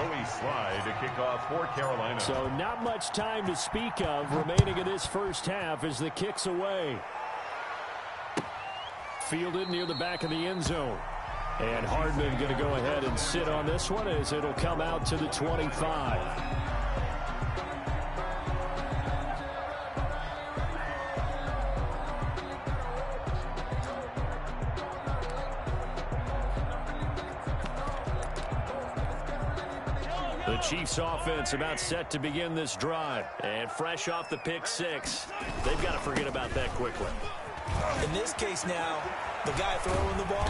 Joey Slye to kick off for Carolina. So not much time to speak of remaining in this first half as the kick's away. Fielded near the back of the end zone. And Hardman going to go ahead and sit on this one as it'll come out to the 25. The Chiefs offense about set to begin this drive. And fresh off the pick six, they've got to forget about that quickly. In this case now, the guy throwing the ball,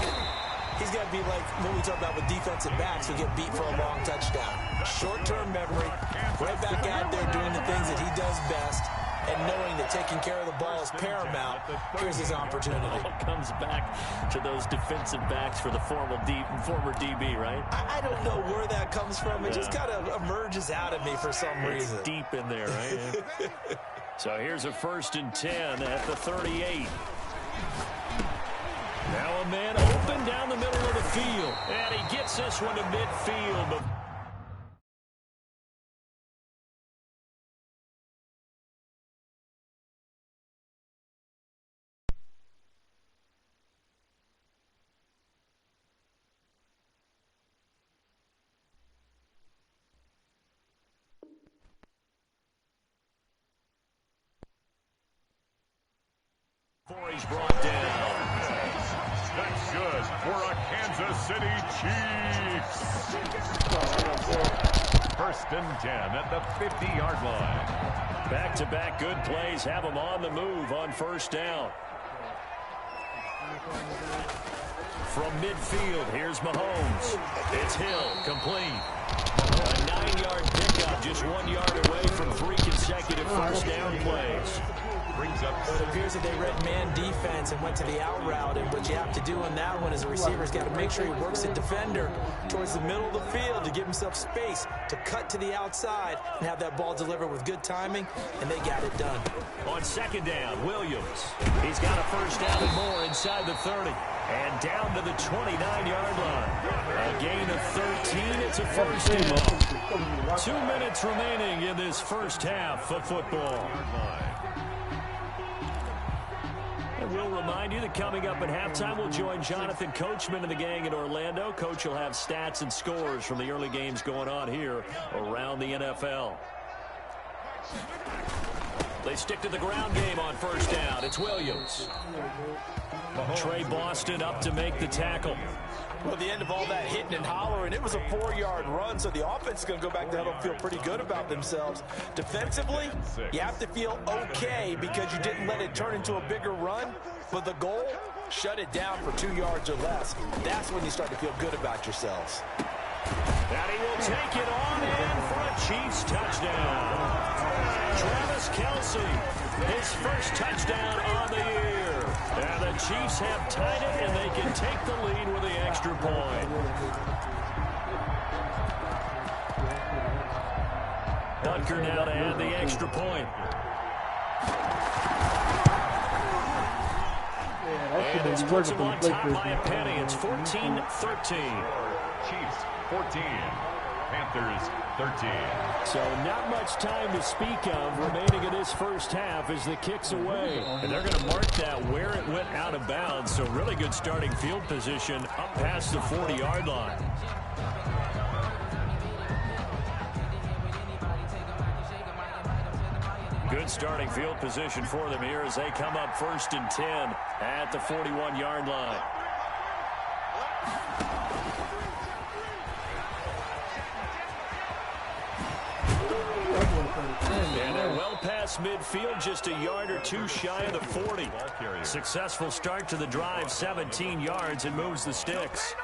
he's got to be like what we talk about with defensive backs who get beat for a long touchdown. Short-term memory, right back out there doing the things that he does best, and knowing that taking care of the ball is paramount. Here's his opportunity. It all comes back to those defensive backs for the former DB, right? I don't know where that comes from. It just kind of emerges out of me for some reason. It's deep in there, right? So here's a 1st and 10 at the 38. Now a man open down the middle of the field. And he gets this one to midfield. Before he's brought down. That's good for a Kansas City Chiefs. 1st and 10 at the 50-yard line. Back-to-back good plays have them on the move on 1st down. From midfield, here's Mahomes. It's Hill, complete. A 9-yard pickup, just 1 yard away from 3 consecutive 1st down plays. Brings up. It appears that they read man defense and went to the out route, and what you have to do on that one is a receiver's got to make sure he works the defender towards the middle of the field to give himself space to cut to the outside and have that ball delivered with good timing, and they got it done. On 2nd down, Williams. He's got a 1st down and more inside the 30. And down to the 29-yard line. A gain of 13. It's a 1st down. 2 minutes remaining in this first half of football. And we'll remind you that coming up at halftime, we'll join Jonathan Coachman and the gang in Orlando. Coach will have stats and scores from the early games going on here around the NFL. They stick to the ground game on 1st down. It's Williams. Trey Boston up to make the tackle. Well, the end of all that hitting and hollering, it was a 4-yard run, so the offense is going to go back to huddle and feel pretty good about themselves. Defensively, you have to feel okay because you didn't let it turn into a bigger run, but the goal, shut it down for 2 yards or less. That's when you start to feel good about yourselves. And he will take it on in for a Chiefs touchdown. Travis Kelce, his first touchdown on the year. And the Chiefs have tied it, and they can take the lead with the extra point. Butker now to add the extra point. And it's puts them on top by a penny. It's 14-13. Chiefs 14. Panthers 13. So not much time to speak of remaining in this first half as the kick's away. And they're going to mark that where it went out of bounds. So really good starting field position up past the 40-yard line. Good starting field position for them here as they come up 1st and 10 at the 41-yard line. And they're well past midfield, just a yard or two shy of the 40. Successful start to the drive, 17 yards, and moves the sticks.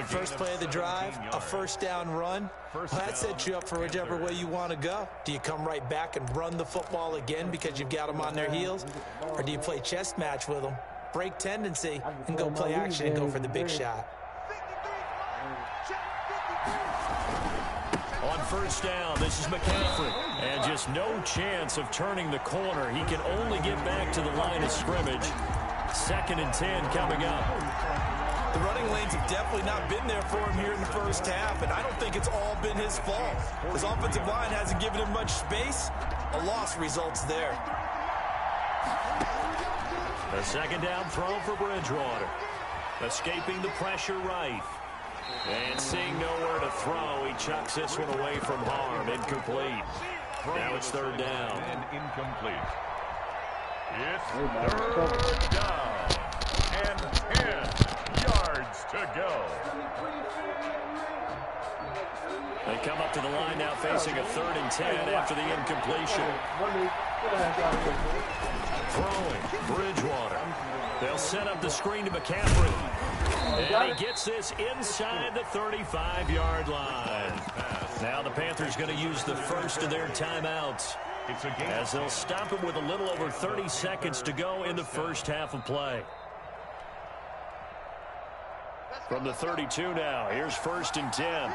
First play of the drive, a 1st down run. Well, that sets you up for whichever way you want to go. Do you come right back and run the football again because you've got them on their heels? Or do you play chess match with them, break tendency, and go play action and go for the big shot? On 1st down, this is McCaffrey. And just no chance of turning the corner. He can only get back to the line of scrimmage. 2nd and 10 coming up. The running lanes have definitely not been there for him here in the first half, and I don't think it's all been his fault. His offensive line hasn't given him much space. A loss results there. The second down throw for Bridgewater. Escaping the pressure right. And seeing nowhere to throw, he chucks this one away from harm. Incomplete. Now it's third down. And incomplete. It's third down. And 10 yards to go. They come up to the line now facing a 3rd and 10 after the incompletion. Throwing, Bridgewater. They'll set up the screen to McCaffrey. And he gets this inside the 35-yard line. Now the Panthers going to use the first of their timeouts, as they'll stop him with a little over 30 seconds to go in the first half of play. From the 32 now, here's 1st and 10.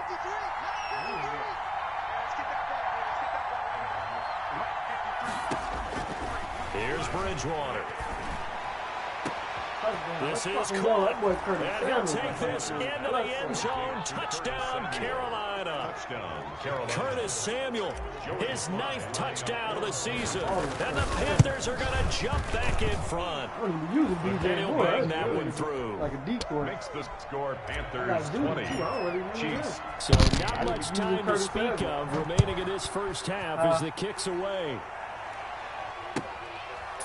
Here's Bridgewater. This is caught, and he'll take this into the end zone. Touchdown, Carolina. Curtis Samuel, his 9th touchdown of the season. And the Panthers are going to jump back in front. And he'll bang that one through. Makes the score Panthers 20. Chiefs. So not much time to speak of remaining in this first half as the kick's away.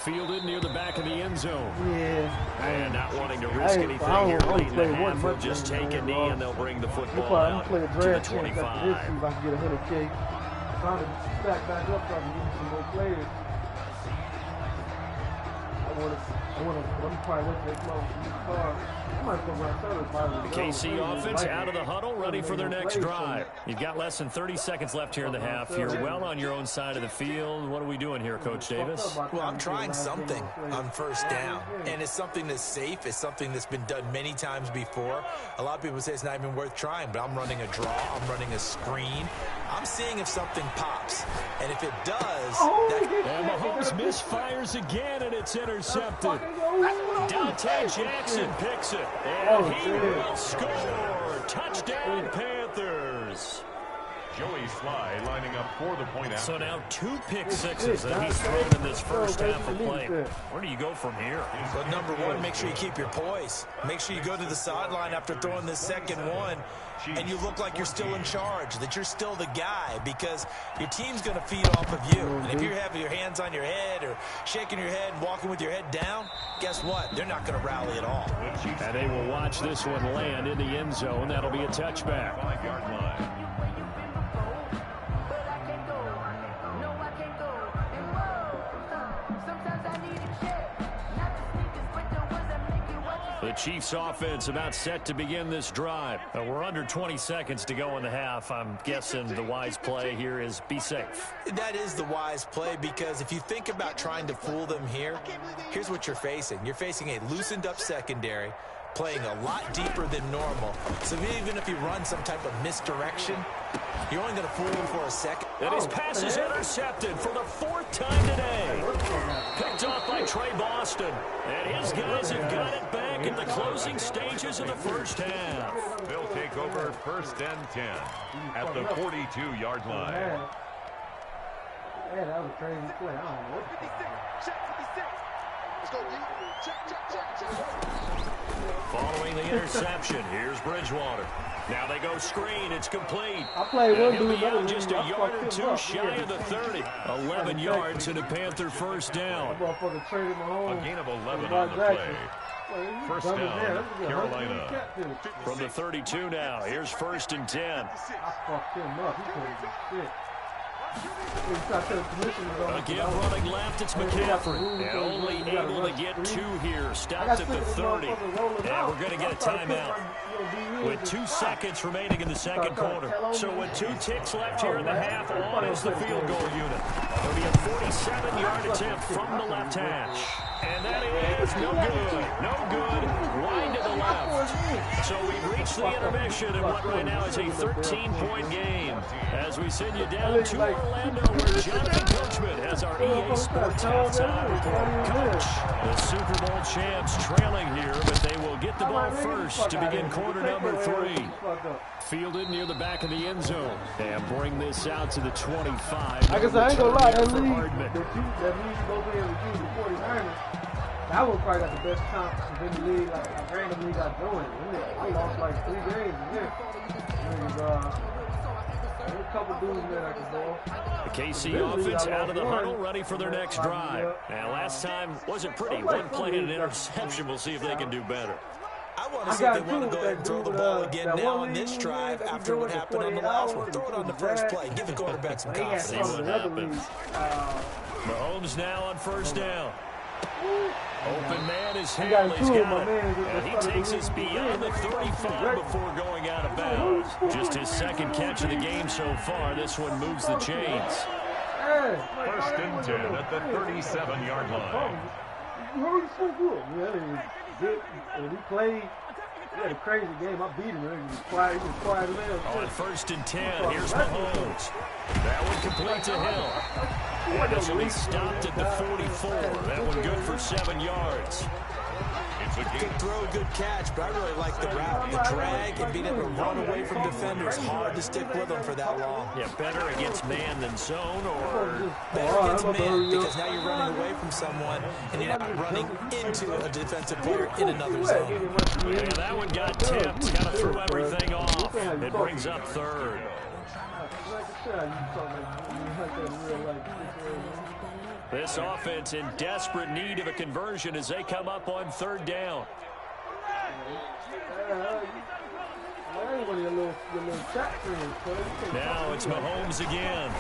Fielded near the back of the end zone. Yeah. And not wanting to risk anything here late in the half, he'll just take a knee and they'll bring the football out to the 25. See if I can get 100K. Trying to stack back up so I can get some more players. I'm probably looking at my car. I might go right there. The KC offense out of the huddle, ready for their next drive. You've got less than 30 seconds left here in the half. You're well on your own side of the field. What are we doing here, Coach Davis? Well, I'm trying something on first down, and it's something that's safe. It's something that's been done many times before. A lot of people say it's not even worth trying, but I'm running a draw. I'm running a screen. I'm seeing if something pops, and if it does, and Mahomes misfires again, and it's intercepted. Dante Jackson picks it, and he will score. Touchdown, Panthers. Joey Sly lining up for the point out. So now 2 pick sixes that he's thrown in this first half of play. Where do you go from here? But number one, make sure you keep your poise. Make sure you go to the sideline after throwing this second one, and you look like you're still in charge, that you're still the guy, because your team's going to feed off of you. And if you're having your hands on your head or shaking your head and walking with your head down, guess what? They're not going to rally at all. And they will watch this one land in the end zone. That'll be a touchback. 5-yard line. The Chiefs offense about set to begin this drive. We're under 20 seconds to go in the half. I'm guessing the wise play here is be safe. That is the wise play, because if you think about trying to fool them here, here's what you're facing. You're facing a loosened up secondary, playing a lot deeper than normal. So even if you run some type of misdirection, you're only going to fool him for a second. And his pass is intercepted for the 4th time today. Picked off by Trey Boston. And his guys have got it back in the closing stages of the first half. They'll take over 1st and 10 at the 42-yard line. Yeah, that was a crazy play. I don't know what. Let's go, check. Following the interception, here's Bridgewater. Now they go screen. It's complete. I played one He'll dude be out just a yard or 2 shy of the 30. 11 yards and a Panther first down. A gain of 11 on the play. First down, Carolina. From the 32 now, here's 1st and 10. I fucked him up. He couldn't do shit. Again, running left, it's McCaffrey. And only able to get 2 here. Stopped at the 30. And we're going to get a timeout with 2 seconds remaining in the second quarter. So with 2 ticks left here in the half, on is the field goal unit. It'll be a 47-yard attempt from the left hash. And that is no good. No good. Wide to the left. So we've reached the intermission in what right now is a 13-point game. As we send you down to Orlando, where Jonathan Coachman has our EA Sports halftime report. Coach, the Super Bowl champs trailing here, but they will get the ball first to begin quarter number 3. Fielded near the back of the end zone. And bring this out to the 25. I guess I ain't gonna lie, that lead over here with you, the 49ers, that one probably got the best comp in the league. Like, I randomly got joined. I lost like 3 games again. There's a couple dudes there that can go. The KC offense out of the huddle, ready for their next drive. Now, last time wasn't pretty. One play and an interception. We'll see if they can do better. I want to see if they want to go ahead and throw the ball again now on this drive after what happened on the last one. Throw it on the first play. Give the quarterback some confidence. See what happens. Mahomes now on first down. Open man is Hill. He's got it. And he takes us beyond the 35 before going out of bounds. Just his second catch of the game so far. This one moves the chains. First and 10 at the 37-yard line. So good. He played. He had a crazy game. I beat him. He was quiet. On first and 10, here's Mahomes. That one complete to Hill. And this will be stopped at the 44. That one good for 7 yards. Good throw, good catch, but I really like the route, the drag, and being able to run away from defenders. Hard to stick with them for that long. Yeah, better against man than zone, or better against man, because now you're running away from someone, and you're not running into a defensive player in another zone. Yeah, that one got tipped. Kind of threw everything off. It brings up third. This offense in desperate need of a conversion as they come up on third down. Now it's Mahomes again.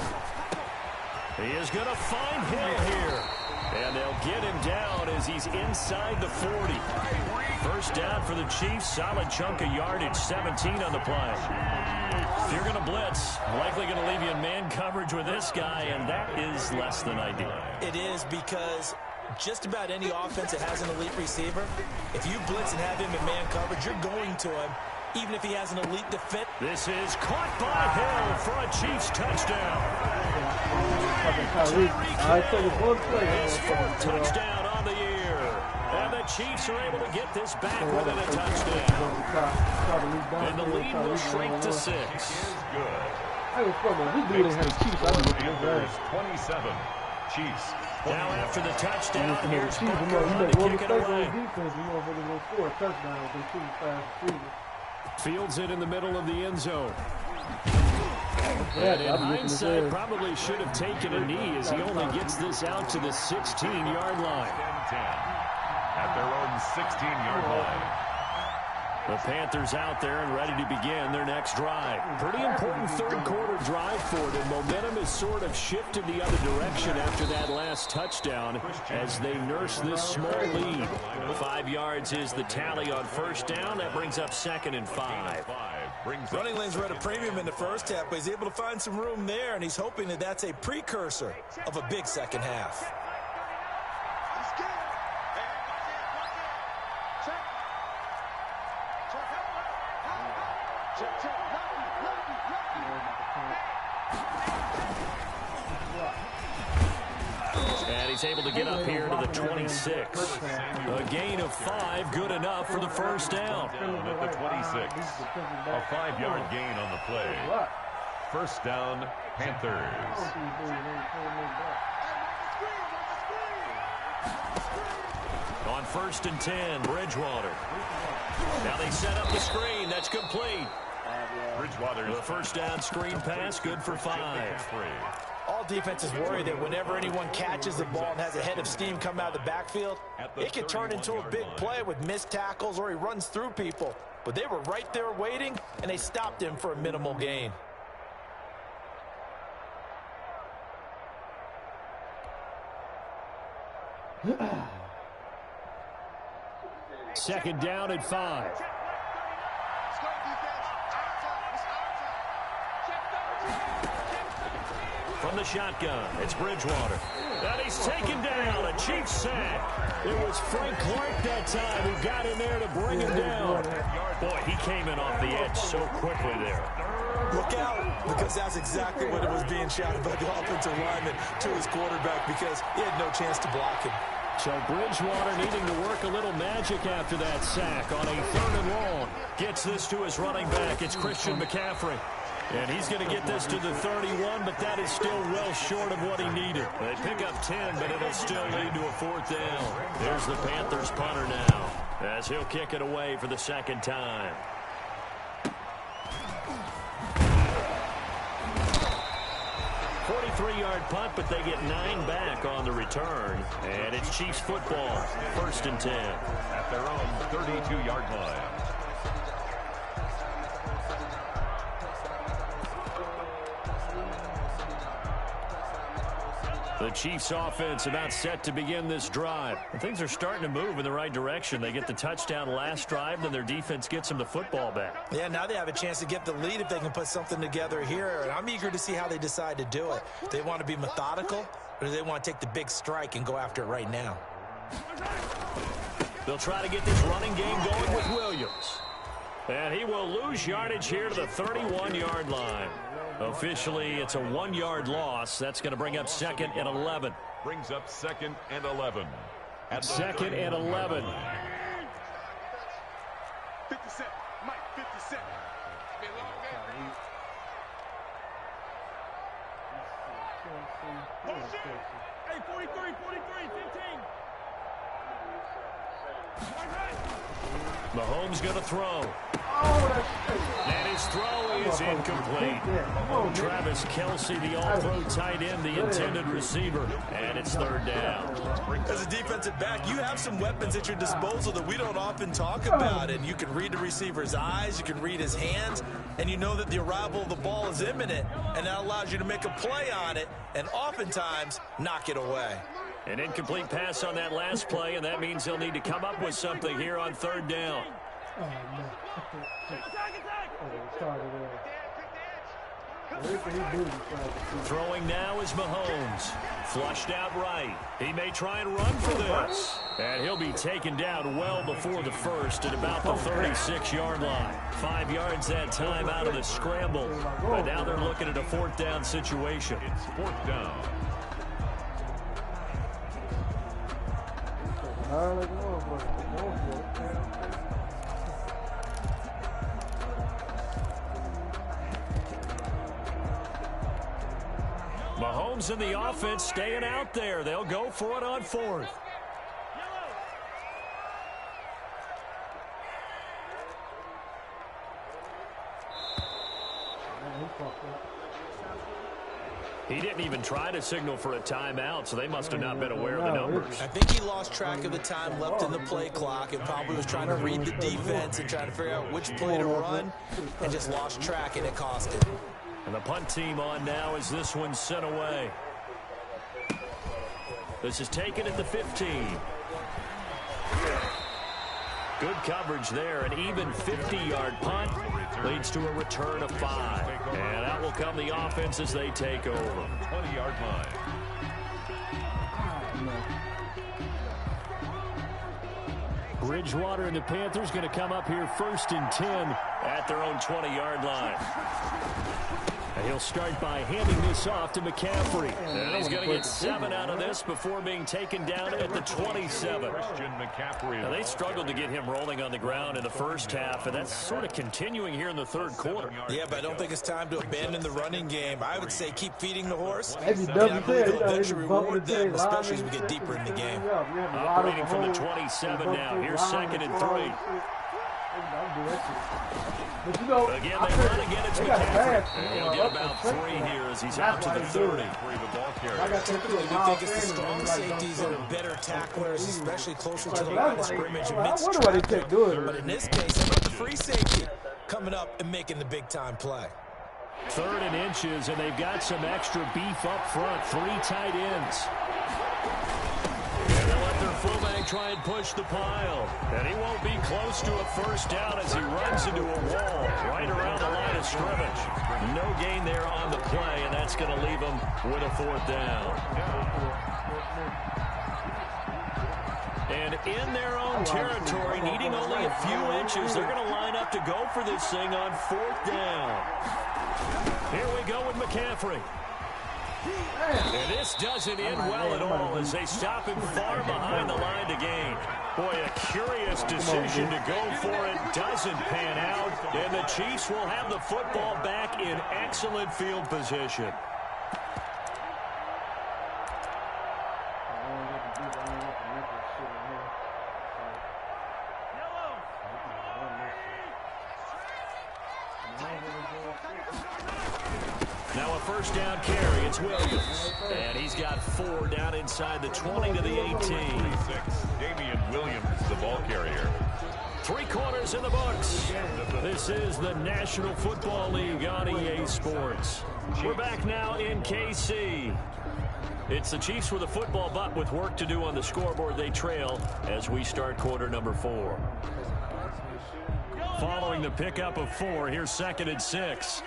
He is going to find Hill here. And they'll get him down as he's inside the 40. First down for the Chiefs. Solid chunk of yardage, 17 on the play. If you're going to blitz, likely going to leave you in man coverage with this guy, and that is less than ideal. It is, because just about any offense that has an elite receiver, if you blitz and have him in man coverage, you're going to him, even if he has an elite defense. This is caught by Hill for a Chiefs touchdown. His fourth touchdown on the year. And the Chiefs are able to get this back within a touchdown. And the lead will shrink to 6. Panthers 27. Chiefs. Now after the touchdown, here's Booker to kick it away. Fields it in the middle of the end zone. And in hindsight, probably should have taken a knee as he only gets this out to the 16-yard line. At their own 16-yard line. The Panthers out there and ready to begin their next drive. Pretty important third-quarter drive for them. Momentum has sort of shifted the other direction after that last touchdown as they nurse this small lead. 5 yards is the tally on first down. That brings up 2nd and 5. Running lanes were at a premium in the first half, but he's able to find some room there, and he's hoping that that's a precursor of a big second half. And he's able to get up here to the 26. A gain of 5, good enough for the first down. At the 26. A 5-yard gain on the play. First down, Panthers. On first and 10, Bridgewater. Now they set up the screen. That's complete. Bridgewater's the first down screen pass, good for 5. All defenses worry that whenever anyone catches the ball and has a head of steam come out of the backfield, it can turn into a big play with missed tackles or he runs through people. But they were right there waiting, and they stopped him for a minimal gain. Second down at 5. From the shotgun, it's Bridgewater. And he's taken down, a Chiefs sack. It was Frank Clark that time who got in there to bring him down. Boy, He came in off the edge so quickly there. Look out, because that's exactly what it was being shouted by the offensive lineman to his quarterback, because he had no chance to block him. So Bridgewater needing to work a little magic after that sack on a 3rd and long. Gets this to his running back. It's Christian McCaffrey. And he's going to get this to the 31, but that is still well short of what he needed. They pick up 10, but it'll still lead to a 4th down. There's the Panthers punter now, as he'll kick it away for the 2nd time. Three-yard punt, but they get 9 back on the return. And it's Chiefs football, 1st and 10. At their own 32-yard line. The Chiefs offense about set to begin this drive. And things are starting to move in the right direction. They get the touchdown last drive, then their defense gets them the football back. Yeah, now they have a chance to get the lead if they can put something together here. And I'm eager to see how they decide to do it. Do they want to be methodical, or do they want to take the big strike and go after it right now? They'll try to get this running game going with Williams. And he will lose yardage here to the 31-yard line. Officially, it's a 1-yard loss. That's going to bring up 2nd and 11. Brings up 2nd and 11. At 2nd and 11. 57. Mike, 57. Been a long game. Oh, shit. Hey, 43, 15. Mahomes going to throw. And his throw is incomplete. Travis Kelce, the all-pro tight end, the intended receiver. And it's 3rd down. As a defensive back, you have some weapons at your disposal that we don't often talk about. And you can read the receiver's eyes, you can read his hands, and you know that the arrival of the ball is imminent. And that allows you to make a play on it and oftentimes knock it away. An incomplete pass on that last play, and that means they'll need to come up with something here on 3rd down. Throwing now is Mahomes. Flushed out right. He may try and run for this. And he'll be taken down well before the 1st at about the 36-yard line. 5 yards that time out of the scramble. But now they're looking at a 4th down situation. It's 4th down. Mahomes and the offense staying out there. They'll go for it on 4th. He didn't even try to signal for a timeout, so they must have not been aware of the numbers. I think he lost track of the time left in the play clock and probably was trying to read the defense and trying to figure out which play to run and just lost track, and it cost him. And the punt team on now as this one's sent away. This is taken at the 15. Good coverage there. An even 50-yard punt leads to a return of 5. And out will come the offense as they take over. 20-yard line. Bridgewater and the Panthers going to come up here 1st and 10 at their own 20-yard line. And he'll start by handing this off to McCaffrey. And he's going to get 7 out of this before being taken down at the 27. Christian McCaffrey. Now, they struggled to get him rolling on the ground in the 1st half, and that's sort of continuing here in the 3rd quarter. Yeah, but I don't think it's time to abandon the running game. I would say keep feeding the horse. Maybe I believe double it'll eventually reward them, especially as we get deeper in the game. Operating from the 27 now. Here's 2nd and 3. But you know, Again, they run again. It's McCaffrey. And he'll get about 3 here as he's out to the 30. Typically, we think it's the strong safeties that are better tacklers, especially closer to the line of scrimmage amidst traffic. But in this case, how about the free safety coming up and making the big-time play? 3rd and inches, and they've got some extra beef up front. 3 tight ends. And they'll let their fullback try and push the pile. And he won't be close to a 1st down as he runs into a wall right around the line of scrimmage. No gain there on the play, and that's going to leave him with a 4th down. And in their own territory, needing only a few inches, they're going to line up to go for this thing on 4th down. Here we go with McCaffrey. And this doesn't end well at all as they stop him far behind the line to gain. Boy, a curious decision to go for it doesn't pan out, and the Chiefs will have the football back in excellent field position. Now a first down carry, it's Williams. And he's got 4 down inside the 20 to the 18. Damian Williams, the ball carrier. 3 quarters in the books. This is the National Football League on EA Sports. We're back now in KC. It's the Chiefs with a football, but with work to do on the scoreboard, they trail as we start quarter number 4. Following the pickup of 4, here's 2nd and 6.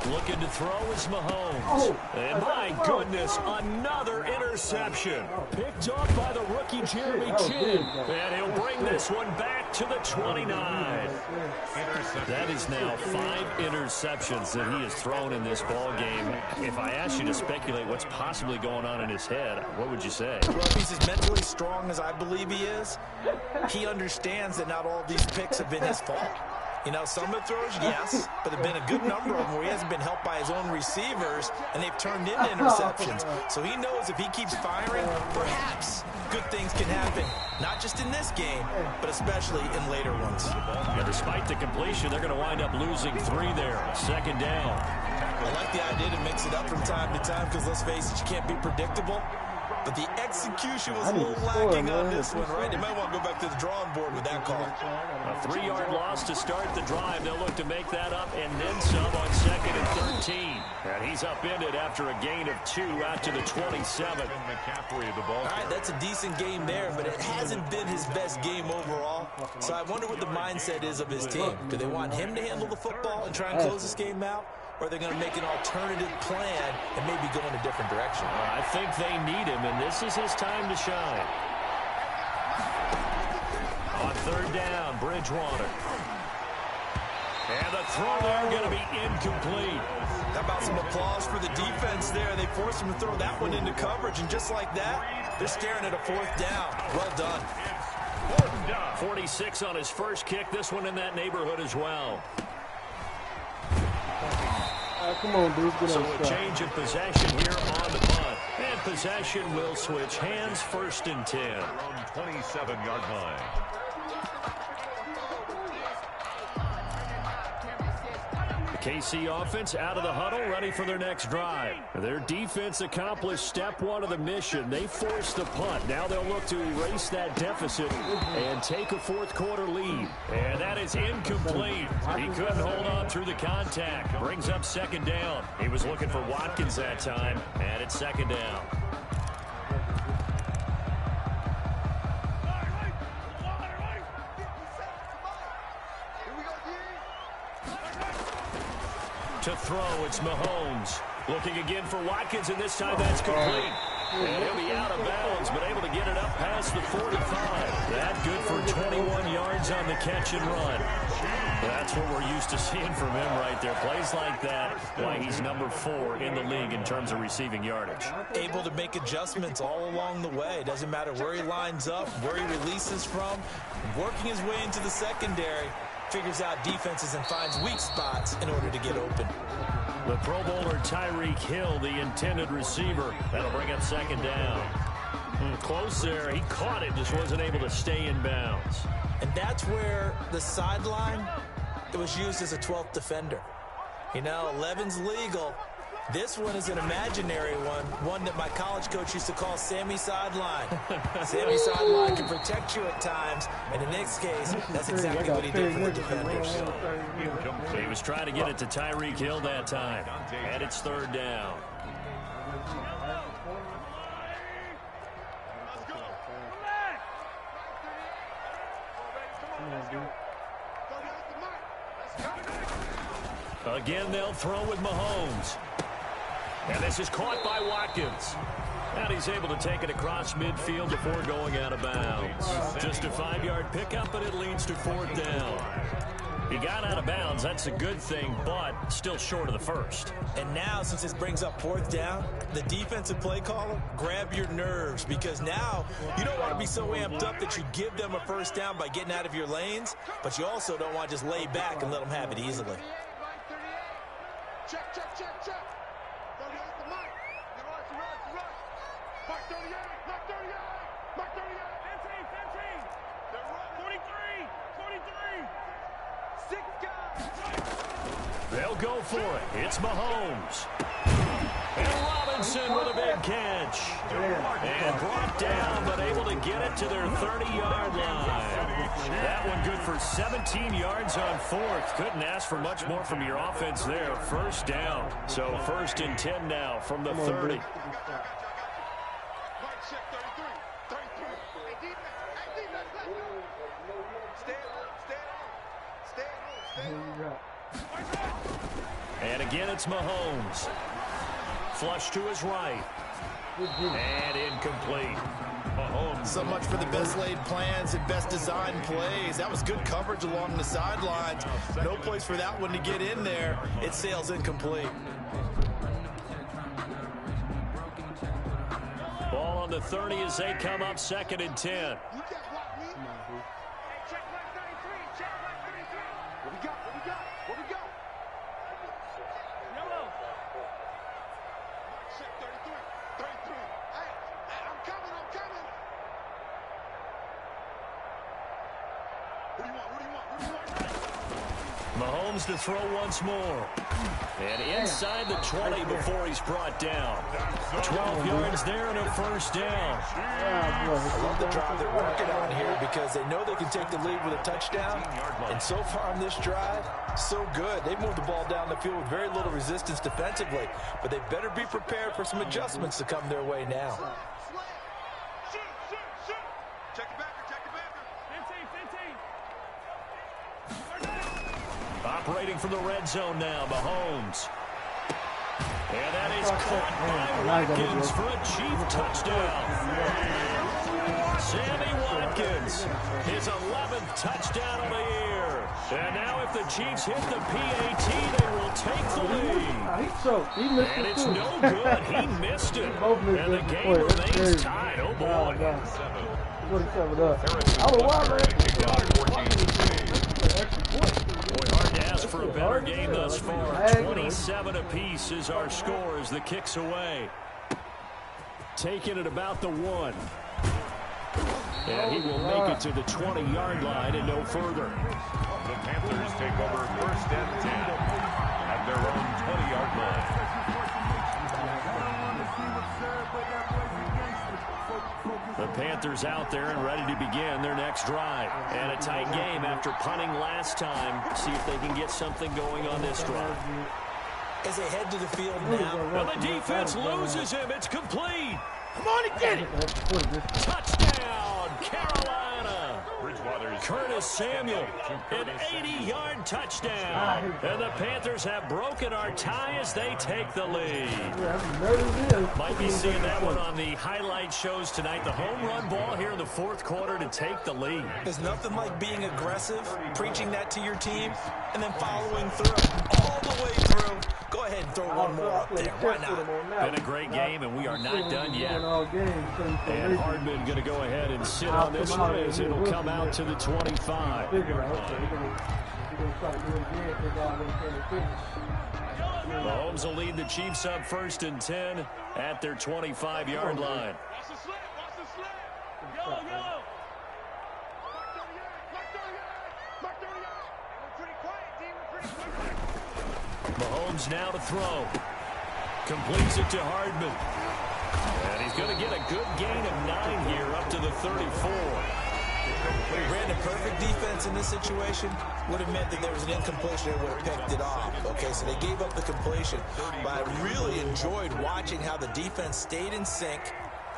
Looking to throw is Mahomes. And my goodness, another interception. Picked up by the rookie Jeremy Chin. And he'll bring this one back to the 29. That is now 5 interceptions that he has thrown in this ball game. If I asked you to speculate what's possibly going on in his head, what would you say? Well, if he's as mentally strong as I believe he is, he understands that not all these picks have been his fault. You know, some of the throws, yes, but there have been a good number of them where he hasn't been helped by his own receivers, and they've turned into interceptions. So he knows if he keeps firing, perhaps good things can happen, not just in this game, but especially in later ones. And despite the completion, they're going to wind up losing 3 there. 2nd down. I like the idea to mix it up from time to time because, let's face it, you can't be predictable. But the execution was a little lacking on this one, right? They might want to go back to the drawing board with that call. A 3-yard loss to start the drive. They'll look to make that up and then some on 2nd and 13. And he's upended after a gain of 2 out to the 27. McCaffrey, the ball. All right, that's a decent game there, but it hasn't been his best game overall. So I wonder what the mindset is of his team. Do they want him to handle the football and try and close this game out? Or are they going to make an alternative plan and maybe go in a different direction? I think they need him, and this is his time to shine. On 3rd down, Bridgewater. And the throw there going to be incomplete. How about some applause for the defense there? They forced him to throw that one into coverage, and just like that, they're staring at a 4th down. Well done. 46 on his first kick. This one in that neighborhood as well. Come on, dude. So a change of possession here on the punt. And possession will switch hands, 1st and 10. 27-yard line. The KC offense out of the huddle, ready for their next drive. Their defense accomplished step 1 of the mission. They forced the punt. Now they'll look to erase that deficit and take a 4th quarter lead. And that is incomplete. He couldn't hold on through the contact. Brings up 2nd down. He was looking for Watkins that time, and it's 2nd down. To throw, it's Mahomes. Looking again for Watkins, and this time that's complete. And he'll be out of bounds, but able to get it up past the 45. That good for 21 yards on the catch and run. That's what we're used to seeing from him right there. Plays like that, why he's number 4 in the league in terms of receiving yardage. Able to make adjustments all along the way. Doesn't matter where he lines up, where he releases from. Working his way into the secondary. Figures out defenses and finds weak spots in order to get open. The Pro Bowler Tyreek Hill, the intended receiver. That'll bring up 2nd down. Close there. He caught it, just wasn't able to stay in bounds. And that's where the sideline, it was used as a 12th defender. You know, 11's legal. This one is an imaginary one that my college coach used to call Sammy Sideline. Sammy Sideline can protect you at times, and in this case, that's exactly what he did for the defenders. He was trying to get it to Tyreek Hill that time, and it's 3rd down. A Again, they'll throw with Mahomes. And this is caught by Watkins. And he's able to take it across midfield before going out of bounds. Just a 5-yard pickup, and it leads to 4th down. He got out of bounds. That's a good thing, but still short of the first. And now, since this brings up 4th down, the defensive play caller, grab your nerves, because now you don't want to be so amped up that you give them a 1st down by getting out of your lanes, but you also don't want to just lay back and let them have it easily. Check, check, check, check. 38 to Mike. Rush. Mike 38, Mike 38, Mike 38. 15. They're running. 43. 6 guys. They'll go for it. It's Mahomes. And Robinson with a big catch. And brought down, but able to get it to their 30-yard line. That one good for 17 yards on 4th. Couldn't ask for much more from your offense there. 1st down. So 1st and 10 now from the 30. Mike check 33. Hey, defense, let's go. Stay at home. And again, it's Mahomes. Flush to his right. And incomplete. Mahomes. So much for the best laid plans and best designed plays. That was good coverage along the sidelines. No place for that one to get in there. It sails incomplete. Ball on the 30 as they come up 2nd and 10. You can't block me. Hey, check 133. Check 133. What we got? Yellow. Check 33. Hey, I'm coming. What do you want? Mahomes to throw once more. And inside the 20 before he's brought down. 12 yards there and a 1st down. I love the drive they're working on here because they know they can take the lead with a touchdown. And so far on this drive, so good. They've moved the ball down the field with very little resistance defensively. But they better be prepared for some adjustments to come their way now. Shoot. Check it back. 15. Operating from the red zone now, Mahomes. And that is caught by Watkins for a Chief touchdown. Sammy Watkins, his 11th touchdown of the year. And now if the Chiefs hit the PAT, they will take the lead. And it's no good. He missed it. And the game remains tied. Oh, boy. 47 Hard to ask for a better game thus far. 27 apiece is our score as the kick's away. Taking it about the 1. And he will make it to the 20-yard line and no further. The Panthers take over 1st and 10 at their own 20-yard line. The Panthers out there and ready to begin their next drive. And a tight game after punting last time. See if they can get something going on this drive. As they head to the field now. Well, the defense loses him. It's complete. Come on and get it. Touchdown, Carolina. Bridgewater's Curtis Samuel, an 80-yard touchdown. And the Panthers have broken our tie as they take the lead. Might be seeing that one on the highlight shows tonight. The home run ball here in the 4th quarter to take the lead. There's nothing like being aggressive, preaching that to your team, and then following through all the way through. Go ahead and throw one more up there. Why not? Been a great game, and we are not done yet. And Hardman going to go ahead and sit on this one as it'll come out to the 25. Mahomes will lead the Chiefs up 1st and 10 at their 25-yard line. Watch the slip. Yellow. Mark 38. We're pretty quiet, team. We're pretty quiet. Mahomes now to throw. Completes it to Hardman. And he's going to get a good gain of 9 here up to the 34. Brandon, perfect defense in this situation would have meant that there was an incompletion and would have picked it off. Okay, so they gave up the completion. But I really enjoyed watching how the defense stayed in sync,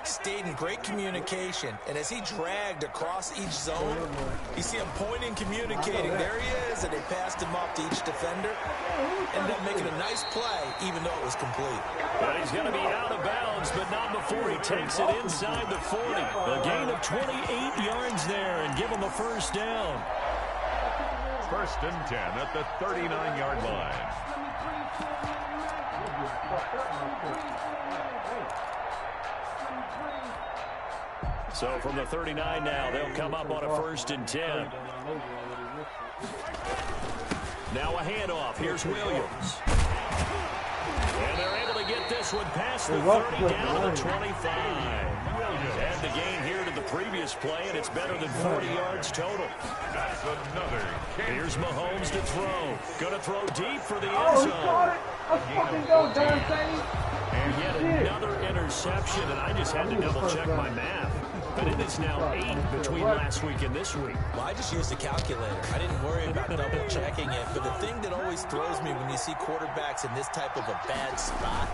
stayed in great communication, and as he dragged across each zone, you see him pointing, communicating. There he is, and they passed him off to each defender. Ended up making a nice play, even though it was complete. But he's going to be out of bounds, but not before he takes it inside the 40. A gain of 28 yards there, and give him a first down. First and 10 at the 39-yard line. So from the 39 now, they'll come up on a first and 10. Now a handoff. Here's Williams. And they're able to get this one past the 30 down to the 25. And the gain here to the previous play, and it's better than 40 yards total. That's another. Here's Mahomes to throw. Going to throw deep for the end Oh, he zone. caught it. Let's fucking go, Dante. And yet another interception, and I just had to double-check my math. But it is now 8 between last week and this week. Well, I just used a calculator. I didn't worry about double-checking it. But the thing that always throws me when you see quarterbacks in this type of a bad spot,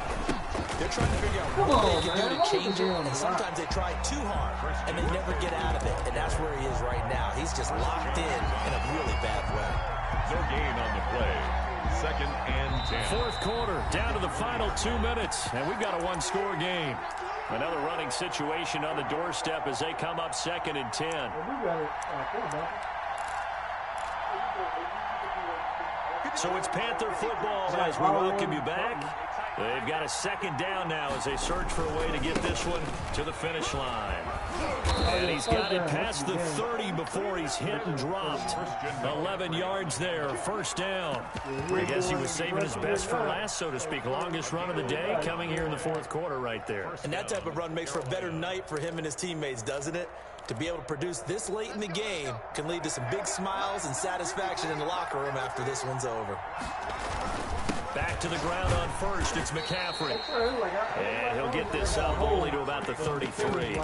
they're trying to figure out what they can do to change it. And sometimes they try too hard, and they never get out of it. And that's where he is right now. He's just locked in a really bad way. No gain on the play. Second and 10. Fourth quarter, down to the final 2 minutes, and we've got a one-score game. Another running situation on the doorstep as they come up second and 10. So it's Panther football as we welcome you back. They've got a second down now as they search for a way to get this one to the finish line. And he's got it past the 30 before he's hit and dropped. 11 yards there, first down. I guess he was saving his best for last, so to speak. Longest run of the day coming here in the fourth quarter right there. And that type of run makes for a better night for him and his teammates, doesn't it? To be able to produce this late in the game can lead to some big smiles and satisfaction in the locker room after this one's over. Back to the ground on first, it's McCaffrey. And he'll get this up only to about the 33.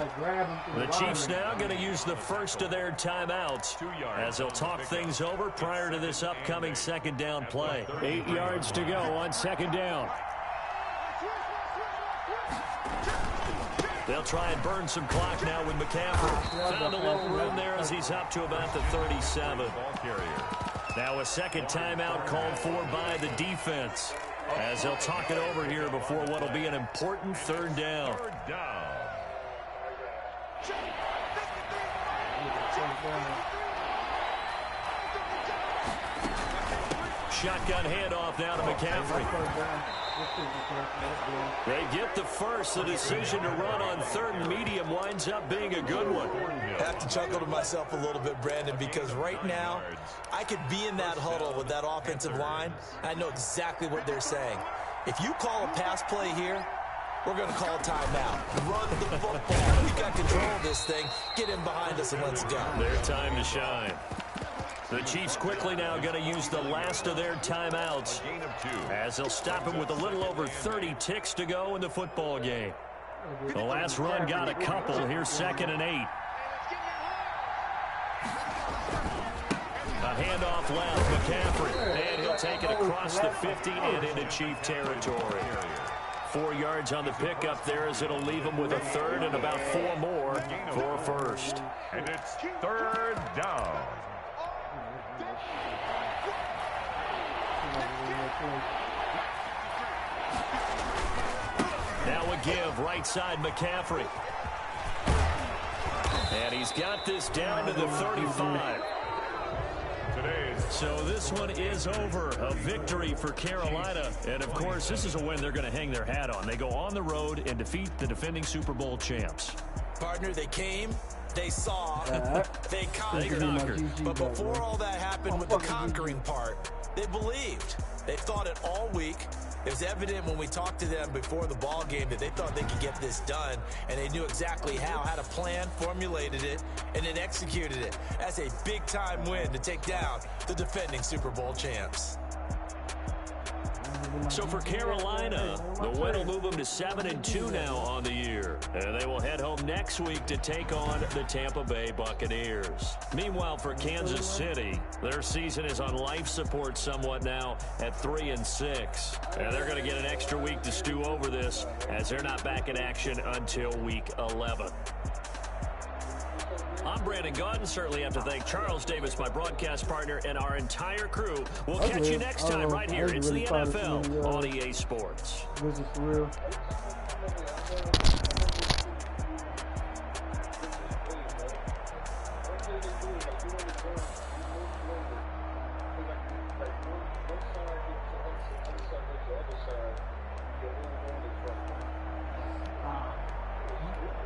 The Chiefs now going to use the first of their timeouts as they'll talk things over prior to this upcoming second down play. 8 yards to go on second down. They'll try and burn some clock now with McCaffrey. Found a little room there as he's up to about the 37. Ball carrier. Now a second timeout called for by the defense as they'll talk it over here before what will be an important third down. Third down. Shotgun handoff now to McCaffrey. They get the first. The decision to run on third and medium winds up being a good one. I have to chuckle to myself a little bit, Brandon, because right now I could be in that huddle with that offensive line. I know exactly what they're saying. If you call a pass play here, we're going to call a timeout. Run the football. We got control of this thing. Get in behind us and let's go. Their time to shine. The Chiefs quickly now going to use the last of their timeouts as they'll stop him with a little over 30 ticks to go in the football game. The last run got a couple. Here's second and 8. A handoff left, McCaffrey. And he'll take it across the 50 and into Chief territory. 4 yards on the pickup there as it'll leave him with a third and about 4 more for first. And it's third down. Now a give, right side McCaffrey. And he's got this down to the 35. So this one is over. A victory for Carolina. And, of course, this is a win they're going to hang their hat on. They go on the road and defeat the defending Super Bowl champs. Partner, they came, they saw, they conquered. But before all that happened with the conquering part, they believed. They thought it all week. It was evident when we talked to them before the ball game that they thought they could get this done, and they knew exactly how, had a plan, formulated it, and then executed it. That's a big-time win to take down the defending Super Bowl champs. So for Carolina, the win will move them to 7-2 now on the year. And they will head home next week to take on the Tampa Bay Buccaneers. Meanwhile, for Kansas City, their season is on life support somewhat now at 3-6. And they're going to get an extra week to stew over this as they're not back in action until week 11. I'm Brandon Gaudin. Certainly have to thank Charles Davis, my broadcast partner, and our entire crew. We'll catch you next time right here. It's the NFL on EA Sports. This is for real.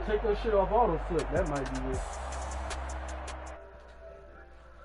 Take that shit off auto flip. That might be it.